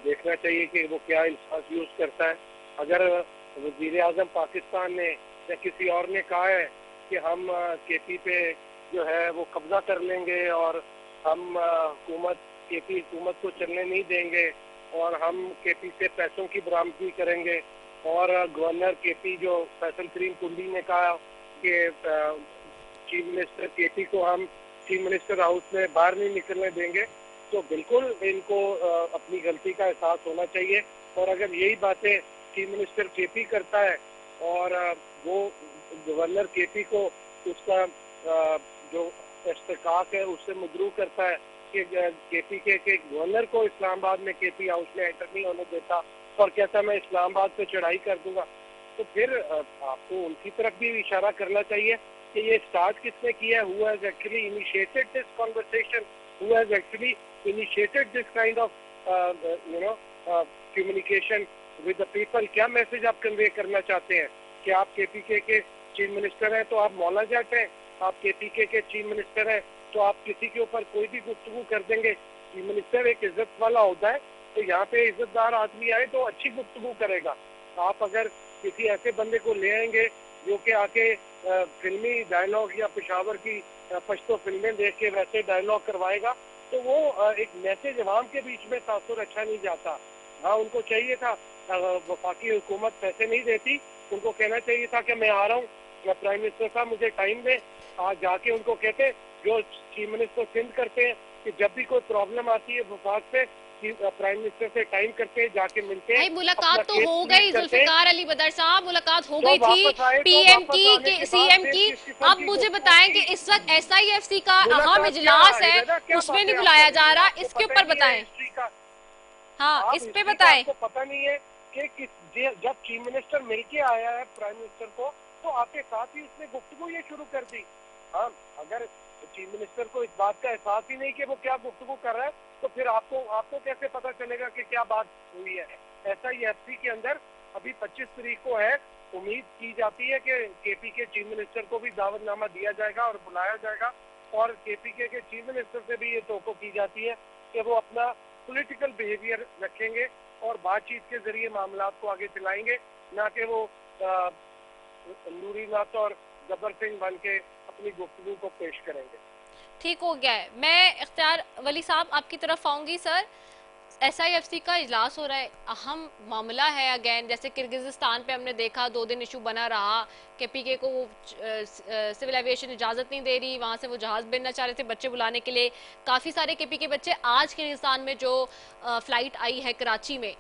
देखना चाहिए कि वो क्या अल्फाज यूज करता है। अगर वज़ीर आज़म पाकिस्तान ने या किसी और ने कहा है कि हम KP पे जो है वो कब्जा कर लेंगे और हम KP हुकूमत को चलने नहीं देंगे और हम KP से पैसों की बरामदगी करेंगे, और गवर्नर KP जो फैसल करीम कुंडी ने कहा कि चीफ मिनिस्टर KP को हम चीफ मिनिस्टर हाउस में बाहर नहीं निकलने देंगे, तो बिल्कुल इनको अपनी गलती का एहसास होना चाहिए। और अगर यही बातें चीफ मिनिस्टर KP करता है और वो गवर्नर KP को उसका जो इस्तेकाक है उससे मुद्रू करता है कि KP के गवर्नर को इस्लामाबाद में KP हाउस में एंटर नहीं होने देता और कहता मैं इस्लामाबाद पे चढ़ाई कर दूंगा, तो फिर आपको उनकी तरफ भी इशारा करना चाहिए कि ये स्टार्ट किसने किया, who has actually initiated this conversation, who has actually initiated this kind of communication with the people। क्या मैसेज आप कन्वे करना चाहते हैं कि आप KPK के चीफ मिनिस्टर हैं तो आप मौला जाट हैं, आप KPK के चीफ मिनिस्टर हैं तो आप किसी के ऊपर कोई भी गुफ्तगू कर देंगे। चीफ मिनिस्टर एक इज्जत वाला होता है, तो यहाँ पे इज्जतदार आदमी आए तो अच्छी गुफ्तगू करेगा। आप अगर किसी ऐसे बंदे को ले आएंगे जो कि आके फिल्मी डायलॉग या पेशावर की पश्तो फिल्में देख के वैसे डायलॉग करवाएगा, तो वो एक मैसेज अवाम के बीच में तासुर अच्छा नहीं जाता। हाँ, उनको चाहिए था, वफाकी हुकूमत पैसे नहीं देती, उनको कहना चाहिए था कि मैं आ रहा हूँ, प्राइम मिनिस्टर साहब मुझे टाइम दे। आज जाके उनको कहते जो चीफ मिनिस्टर सिंध करते हैं कि जब भी कोई प्रॉब्लम आती है वफाक से प्राइम मिनिस्टर से टाइम करके जाके मिलते हैं। मुलाकात तो हो गई जुल्फिकार अली बदर साहब, मुलाकात हो गई थी PM की CM की। अब मुझे बताएं कि इस वक्त SIFC का अहम इजलास है, उसमें नहीं बुलाया जा रहा, इसके ऊपर बताएं। हाँ, इस पे बताएं। आपको पता नहीं है कि जब चीफ मिनिस्टर मिलके आया है प्राइम मिनिस्टर को, तो आपके साथ ही उसने गुफ्तगू ये शुरू कर दी। हाँ, अगर चीफ मिनिस्टर को इस बात का एहसास ही नहीं कि वो क्या गुफ्तगू कर रहा है, तो फिर आपको कैसे पता चलेगा कि क्या बात हुई है। SIFC के अंदर अभी 25 तारीख को है, उम्मीद की जाती है कि KP के चीफ मिनिस्टर को भी दावतनामा दिया जाएगा और बुलाया जाएगा, और KPK के चीफ मिनिस्टर से भी ये तवक्को की जाती है कि वो अपना पॉलिटिकल बिहेवियर रखेंगे और बातचीत के जरिए मामला को आगे चलाएंगे, ना कि वो नूरी नाथ और गब्बर सिंह बन के अपनी गुफ्तगू को पेश करेंगे। ठीक हो गया है। मैं इख्तियार वली साहब आपकी तरफ आऊंगी। सर, SIFC का इजलास हो रहा है, अहम मामला है। अगेन जैसे किर्गिज़स्तान पे हमने देखा 2 दिन इशू बना रहा, KPK को वो सिविल एविएशन इजाज़त नहीं दे रही, वहाँ से वो जहाज़ भेजना चाह रहे थे बच्चे बुलाने के लिए। काफ़ी सारे KPK बच्चे आज किर्गिज़स्तान में जो फ़्लाइट आई है कराची में,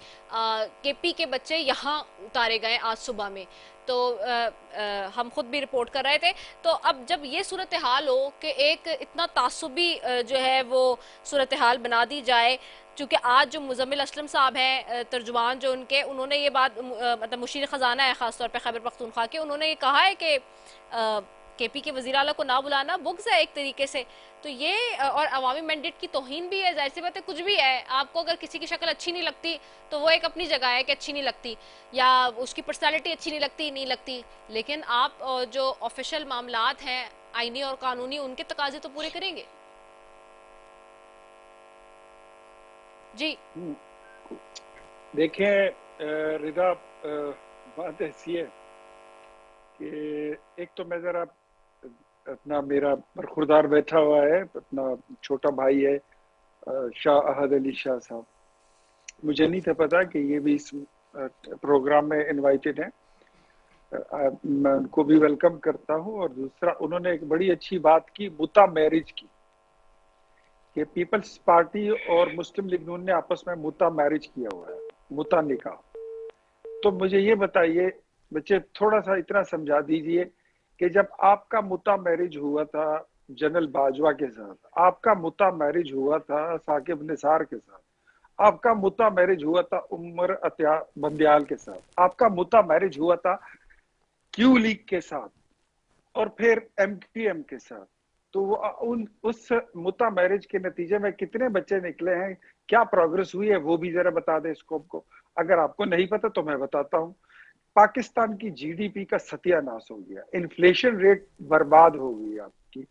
KP के बच्चे यहाँ उतारे गए आज सुबह में, तो हम खुद भी रिपोर्ट कर रहे थे। तो अब जब ये सूरत हाल हो कि एक इतना तासुबी जो है वो सूरत हाल बना दी जाए, चूँकि आज जो मुजम्मिल असलम साहब हैं तर्जुमान जो उन्होंने ये बात मतलब मुशीर ख़जाना है ख़ासतौर पे खैबर पख्तूनख्वा के, उन्होंने ये कहा है कि KP के वज़ीर आला को ना बुलाना बुग़्ज़ है एक तरीके से। तो ये और अवामी मैंडेट की तौहीन भी है, जाहिर सी बात है। कुछ भी है, आपको अगर किसी की शक्ल अच्छी नहीं लगती तो वो एक अपनी जगह है कि अच्छी नहीं लगती, या उसकी पर्सनैलिटी अच्छी नहीं लगती, लेकिन आप जो ऑफिशियल मामलात हैं आईनी और कानूनी, उनके तकाजे तो पूरे करेंगे। जी देखें रिदा, बात ऐसी है कि एक तो मैं जरा अपना मेरा बरखुरदार बैठा हुआ है, अपना छोटा भाई है शाह अहद अली शाह साहब, मुझे नहीं था पता कि ये भी इस प्रोग्राम में इनवाइटेड है। मैं उनको भी वेलकम करता हूँ। और दूसरा, उन्होंने एक बड़ी अच्छी बात की मुता मैरिज की, कि पीपल्स पार्टी और मुस्लिम लीग नून ने आपस में मुता मैरिज किया हुआ है, मुता निकाह। तो मुझे ये बताइए बच्चे, थोड़ा सा इतना समझा दीजिए कि जब आपका मुता मैरिज हुआ था जनरल बाजवा के साथ, आपका मुता मैरिज हुआ था साकिब निसार के साथ, आपका मुता मैरिज हुआ था उमर अतिया बंदियाल के साथ, आपका मुता मैरिज हुआ था क्यू लीग के साथ और फिर एमक्यूएम के साथ, तो उस मुता मैरिज के नतीजे में कितने बच्चे निकले हैं, क्या प्रोग्रेस हुई है, वो भी जरा बता दें स्कोप को। अगर आपको नहीं पता तो मैं बताता हूँ। पाकिस्तान की जीडीपी का सत्यानाश हो गया, इन्फ्लेशन रेट बर्बाद हो गई आपकी।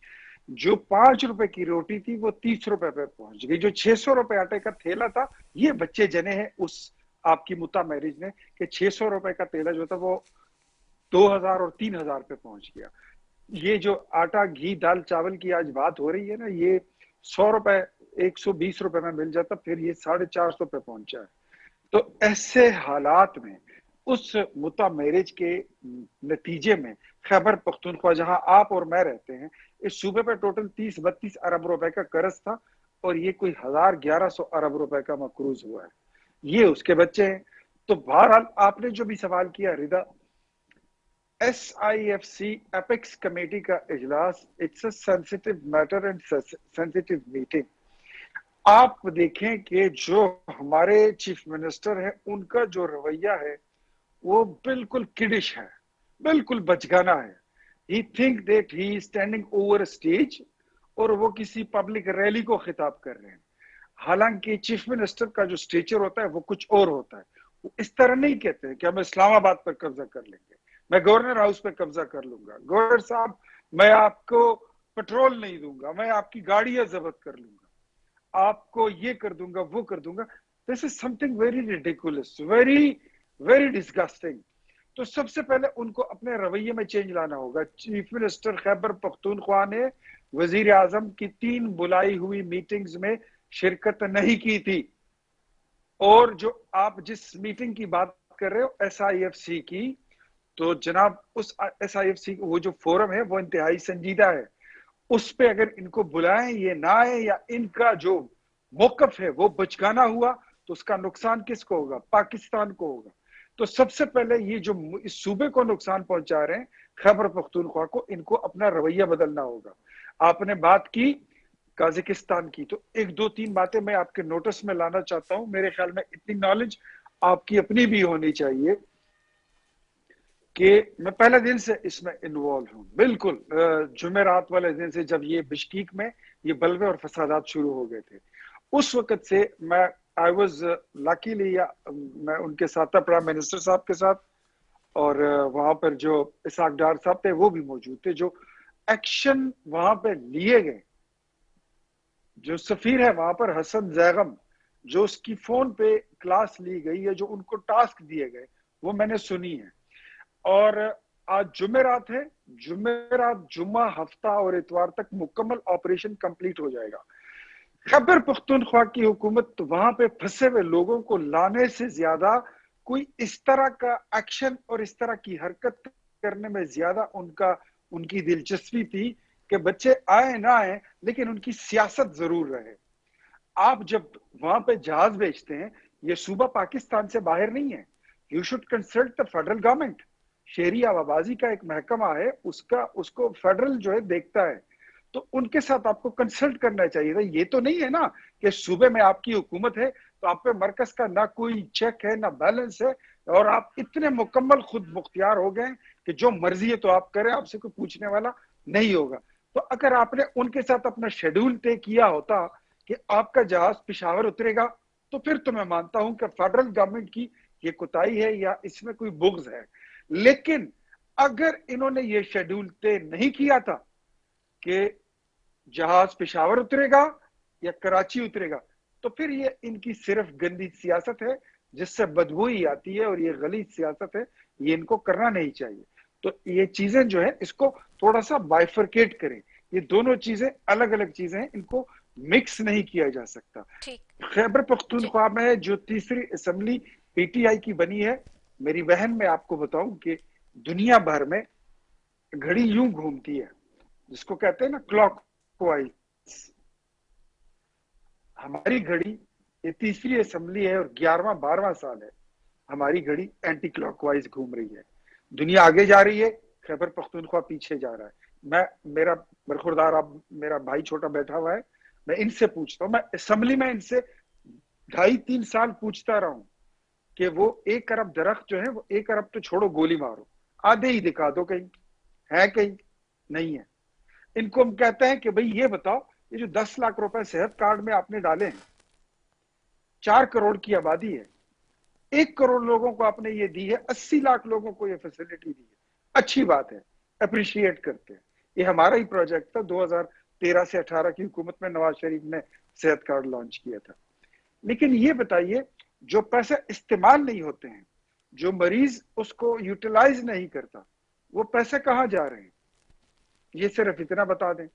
जो 5 रुपए की रोटी थी वो 30 रुपए पे पहुंच गई। जो 600 रुपए आटे का थैला था, ये बच्चे जने हैं उस आपकी मुता मैरिज ने कि 600 रुपए का थैला जो था वो 2000 और 3000 पे पहुंच गया। ये जो आटा घी दाल चावल की आज बात हो रही है ना, ये 100 रुपए 120 रुपए में मिल जाता, फिर ये 450 पे पहुंचा है। तो ऐसे हालात में उस मुता मैरिज के नतीजे में खैबर पख्तूनख्वा, जहां आप और मैं रहते हैं, इस सूबे पे टोटल 30-32 अरब रुपए का कर्ज था और ये कोई 1100 अरब रुपए का मकरूज हुआ है। ये उसके बच्चे हैं। तो बहरहाल आपने जो भी सवाल किया रिदा, SIFC एपेक्स कमेटी का इजलास, it's a sensitive matter and sensitive meeting. आप देखें कि जो हमारे चीफ मिनिस्टर है, उनका जो रवैया है वो बिल्कुल किडिश है, बिल्कुल बचगाना है। He think that he is standing over stage और वो किसी पब्लिक रैली को खिताब कर रहे हैं। हालांकि चीफ मिनिस्टर का जो स्टेचर होता है वो कुछ और होता है। वो इस तरह नहीं कहते कि हम इस्लामाबाद पर कब्जा कर लेंगे, मैं गवर्नर हाउस पर कब्जा कर लूंगा, गवर्नर साहब मैं आपको पेट्रोल नहीं दूंगा, मैं आपकी गाड़ियां जब्त कर लूंगा, आपको ये कर दूंगा वो कर दूंगा। This is something very ridiculous, very very disgusting. तो सबसे पहले उनको अपने रवैये में चेंज लाना होगा। चीफ मिनिस्टर खैबर पख्तूनख्वा ने वजीर आजम की 3 बुलाई हुई मीटिंग्स में शिरकत नहीं की थी, और जो आप जिस मीटिंग की बात कर रहे हो SIFC की, तो जनाब उस SIFC वो जो फोरम है वो इंतहाई संजीदा है। उस पे अगर इनको बुलाएं ये ना आए या इनका जो मौकफ है वो बचकाना हुआ, तो उसका नुकसान किसको होगा? पाकिस्तान को होगा। तो सबसे पहले ये जो इस सूबे को नुकसान पहुंचा रहे हैं खैबर पख्तूनख्वा को, इनको अपना रवैया बदलना होगा। आपने बात की काजाकिस्तान की, तो 1-2-3 बातें मैं आपके नोटिस में लाना चाहता हूं। मेरे ख्याल में इतनी नॉलेज आपकी अपनी भी होनी चाहिए कि मैं पहले दिन से इसमें इन्वॉल्व हूं, बिल्कुल जुमेरात वाले दिन से, जब ये बिश्कीक में ये बलवे और फसादात शुरू हो गए थे, उस वक्त से मैं आई वॉज लकीली, मैं उनके साथ था, प्राइम मिनिस्टर साहब के साथ, और वहां पर जो इसाक डार साहब थे वो भी मौजूद थे। जो एक्शन वहां पे लिए गए, जो सफीर है वहां पर हसन जैगम, जो उसकी फोन पे क्लास ली गई है, जो उनको टास्क दिए गए, वो मैंने सुनी है। और आज जुमेरात है, जुमेरात जुम्मा हफ्ता और इतवार तक मुकम्मल ऑपरेशन कंप्लीट हो जाएगा। खैबर पख्तूनख्वा की हुकूमत तो वहां पे फंसे हुए लोगों को लाने से ज्यादा कोई इस तरह का एक्शन और इस तरह की हरकत करने में ज्यादा उनकी दिलचस्पी थी कि बच्चे आए ना आए लेकिन उनकी सियासत जरूर रहे। आप जब वहां पे जहाज भेजते हैं, ये सूबा पाकिस्तान से बाहर नहीं है। You should consult the federal government. शहरी आवाबाजी का एक महकमा है, उसको फेडरल जो है देखता है, तो उनके साथ आपको कंसल्ट करना चाहिए था। ये तो नहीं है ना कि सूबे में आपकी हुकूमत है तो आप पे मरकज का ना कोई चेक है ना बैलेंस है, और आप इतने मुकम्मल खुद मुख्तियार हो गए कि जो मर्जी है तो आप करें, आपसे कोई पूछने वाला नहीं होगा। तो अगर आपने उनके साथ अपना शेड्यूल तय किया होता कि आपका जहाज पिशावर उतरेगा, तो फिर तो मैं मानता हूं कि फेडरल गवर्नमेंट की ये कोताही है या इसमें कोई बुग़्ज़ है। लेकिन अगर इन्होंने ये शेड्यूल तय नहीं किया था कि जहाज पेशावर उतरेगा या कराची उतरेगा, तो फिर ये इनकी सिर्फ गंदी सियासत है जिससे बदबू ही आती है, और ये गलीज सियासत है, ये इनको करना नहीं चाहिए। तो ये चीजें जो है इसको थोड़ा सा बाइफरकेट करें। ये दोनों चीजें अलग अलग चीजें हैं, इनको मिक्स नहीं किया जा सकता। खैबर पख्तूनख्वा में जो तीसरी असेंबली PTI की बनी है, मेरी बहन, मैं आपको बताऊं कि दुनिया भर में घड़ी यूं घूमती है, जिसको कहते हैं ना क्लॉक वाइज। हमारी घड़ी, ये तीसरी असेंबली है और 11वां 12वां साल है, हमारी घड़ी एंटी क्लॉकवाइज घूम रही है। दुनिया आगे जा रही है, खैबर पख्तूनख्वा पीछे जा रहा है। मेरा बरखुरदार, अब मेरा भाई छोटा बैठा हुआ है, मैं इनसे पूछता हूँ, मैं असेंबली में इनसे 2.5-3 साल पूछता रहा हूँ कि वो 1 अरब दरख्त जो है, वो 1 अरब तो छोड़ो, गोली मारो, आधे ही दिखा दो, कहीं है, कहीं नहीं है। इनको हम कहते हैं कि भाई ये बताओ, ये जो 10 लाख रुपए सेहत कार्ड में आपने डाले हैं, 4 करोड़ की आबादी है, 1 करोड़ लोगों को आपने ये दी है, 80 लाख लोगों को ये फैसिलिटी दी है, अच्छी बात है, अप्रिशिएट करते हैं। ये हमारा ही प्रोजेक्ट था, 2013 से 18 की हुकूमत में नवाज शरीफ ने सेहत कार्ड लॉन्च किया था। लेकिन ये बताइए, जो पैसे इस्तेमाल नहीं होते हैं, जो मरीज उसको यूटिलाइज नहीं करता, वो पैसे कहाँ जा रहे हैं, ये सिर्फ इतना बता दें।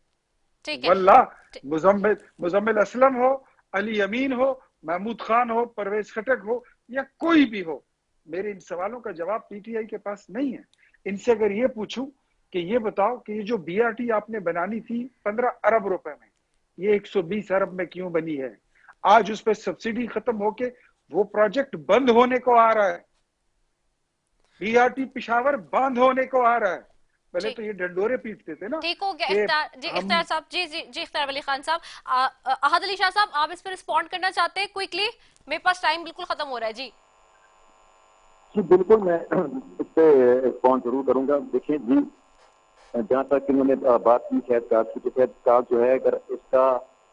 वल्लाह मुजम्मिल असलम हो, अली अमीन हो, महमूद खान हो, परवेज खटक हो, या कोई भी हो, मेरे इन सवालों का जवाब पीटीआई के पास नहीं है। इनसे अगर ये पूछूं कि ये बताओ कि ये जो बीआरटी आपने बनानी थी 15 अरब रुपए में, ये 120 अरब में क्यों बनी है? आज उस पर सब्सिडी खत्म होके वो प्रोजेक्ट बंद होने को आ रहा है। बीआरटी पिशावर बंद होने को आ रहा है। पहले तो ये डंडोरे पीटते थे ना। ठीक हो गया इख्तियार साहब। जी जी जी, इख्तियार वली खान साहब, अहद अली शाह साहब, आप इस पर रिस्पॉन्ड करना चाहते हैं क्विकली? मेरे पास टाइम बिल्कुल खत्म हो रहा है। जी जी बिल्कुल, मैं इस पे रिस्पॉन्ड जरूर करूंगा। देखिए जी, जहाँ तक इन्होंने बात की सेहत कार्ड की, तो सेहत कार्ड जो है, अगर इसका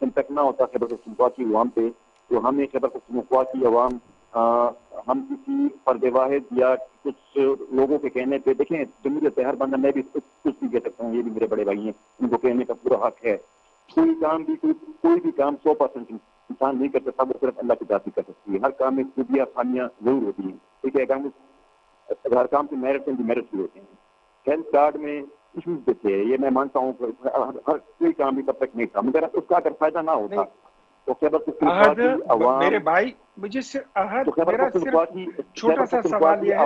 इम्पैक्ट ना होता खैबर पख्तूनख्वा की अवाम पे, तो हमें खैबर पख्तूनख्वा की अवाम हम किसी फर्द वाहिद या कुछ लोगों के कहने पे, देखें जमहूरियत हर बंदा, मैं भी कुछ भी कह सकता हूँ, ये भी मेरे बड़े भाई हैं, उनको कहने का पूरा हक है। कोई काम भी, कोई भी काम 100% इंसान नहीं कर सकता, वो सिर्फ अल्लाह की जाती कर सकती है। हर काम में खूबियाँ खामियाँ जरूर होती हैं, ठीक है, हर काम के मेरिट भी होते हैं। हेल्थ कार्ड में इशूज देते हैं, ये मैं मानता हूँ, हर कोई काम भी तब तक नहीं था, मगर उसका अगर फायदा ना होता तो मेरे भाई, मुझे मेरा सिर्फ छोटा सा सवाल ये है,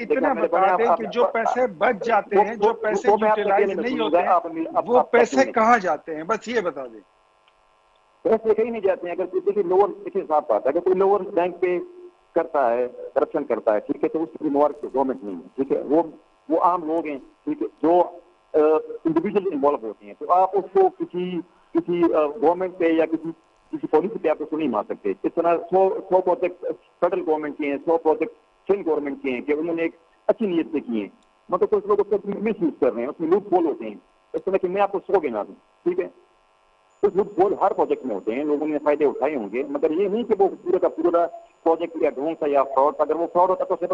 इतना बता दें कि जो पैसे बच जाते हैं, जो पैसे यूटिलाइज नहीं होते हैं, वो पैसे कहाँ जाते हैं, बस ये बता दें। पैसे कहीं नहीं जाते हैं। अगर देखिए लोअर, देखिए साफ बात है, अगर कोई लोअर बैंक पे करता है, करप्शन करता है, ठीक है, तो उसकी जिम्मेवार गवर्नमेंट नहीं है, ठीक है, वो आम लोग हैं, ठीक है, जो इंडिविजुअल इन्वॉल्व होते हैं। तो आप उसको किसी गवर्नमेंट पे या किसी पॉलिसी पे आप उसको नहीं मार सकते। इस तरह 100 प्रोजेक्ट फेडरल गवर्नमेंट के हैं, 100 प्रोजेक्ट स्टेट गवर्नमेंट के हैं कि उन्होंने एक अच्छी नीयत से किए हैं, मतलब कुछ लोग उसको मिस यूज कर रहे हैं, उसमें लूप होल होते हैं। इस तरह कि मैं आपको 100 गिना दूं, ठीक है, कुछ लूप होल हर प्रोजेक्ट में होते हैं, लोगों ने फायदे उठाए होंगे, मगर ये नहीं कि वो पूरा का पूरा प्रोजेक्ट या ढोंग था या फ्रॉड। अगर वो फ्रॉड होता तो सिर्फ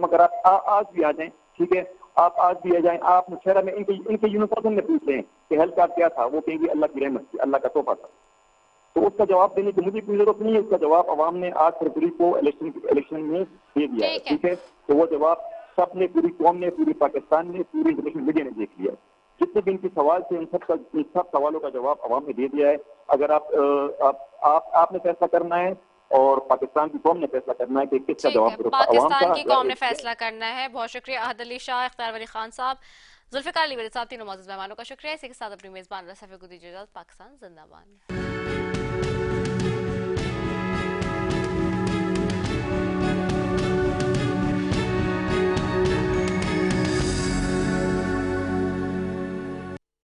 अगर आप आज भी आ जाएं, ठीक है, आप आज भी आ जाएं, आप मुशहरा में इनके यूनिवर्सिटी में पूछ रहे हैं कि हेल्थ कार्ड क्या था, वो कहेंगे अल्लाह की रहमत थी, अल्लाह का तोहफा था। तो उसका जवाब देने की मुझे कोई जरूरत नहीं है, उसका जवाब अवाम ने 8 फरवरी को इलेक्शन में दे दिया है, ठीक है। तो वो जवाब सबने, पूरी कौम ने, पूरी पाकिस्तान ने, पूरी इंटरनेशनल मीडिया ने देख लिया। जितने भी इनके सवाल थे, इन सब सवालों का जवाब अवाम ने दे दिया है। अगर आपने फैसला करना है और पाकिस्तान की कौम ने फैसला करना है कि किसका जवाब पाकिस्तान की कौम ने फैसला करना है। बहुत शुक्रिया अहद अली शाह, इख्तियार वली खान साहब, जुल्फिकार अली मेरे साथ, तीनों मौजूद मेहमानों का शुक्रिया। इसी के साथ अपनी मेजबान रसफ़ी को दीजिए इजाज़त। पाकिस्तान जिंदाबाद।